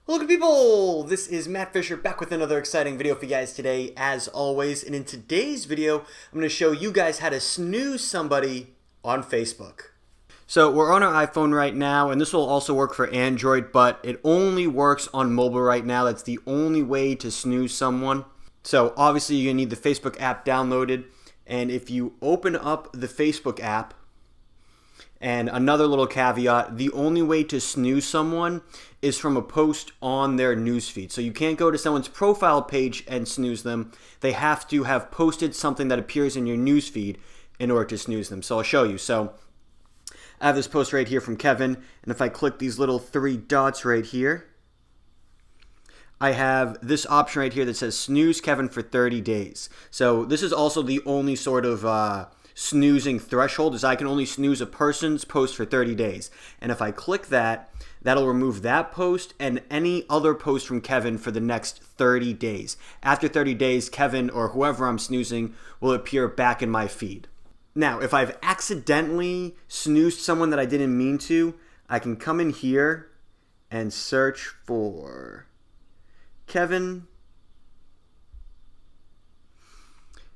Hello good people, this is Matt Fisher back with another exciting video for you guys today as always, and in today's video I'm going to show you guys how to snooze somebody on Facebook. So we're on our iPhone right now, and this will also work for Android, but it only works on mobile right now. That's the only way to snooze someone. So obviously you're going to need the Facebook app downloaded, and if you open up the Facebook app, and another little caveat, the only way to snooze someone is from a post on their newsfeed. So you can't go to someone's profile page and snooze them. They have to have posted something that appears in your newsfeed in order to snooze them. So I'll show you. So I have this post right here from Kevin, and if I click these little three dots right here, I have this option right here that says snooze Kevin for 30 days. So this is also the only sort of snoozing threshold, is I can only snooze a person's post for 30 days. And if I click that, that'll remove that post and any other post from Kevin for the next 30 days. After 30 days, Kevin or whoever I'm snoozing will appear back in my feed. Now, if I've accidentally snoozed someone that I didn't mean to, I can come in here and search for Kevin.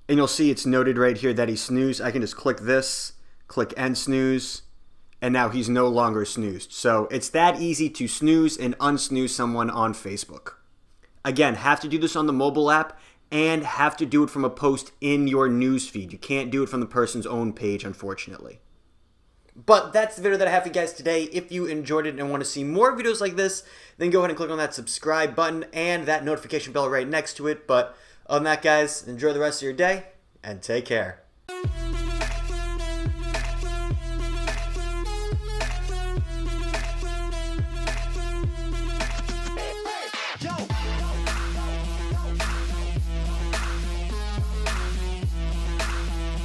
And you'll see it's noted right here that he snoozed. I can just click this, click end snooze, and now he's no longer snoozed. So it's that easy to snooze and unsnooze someone on Facebook. Again, have to do this on the mobile app and have to do it from a post in your newsfeed. You can't do it from the person's own page, unfortunately. But that's the video that I have for you guys today. If you enjoyed it and want to see more videos like this, then go ahead and click on that subscribe button and that notification bell right next to it. But other than that, guys, enjoy the rest of your day and take care.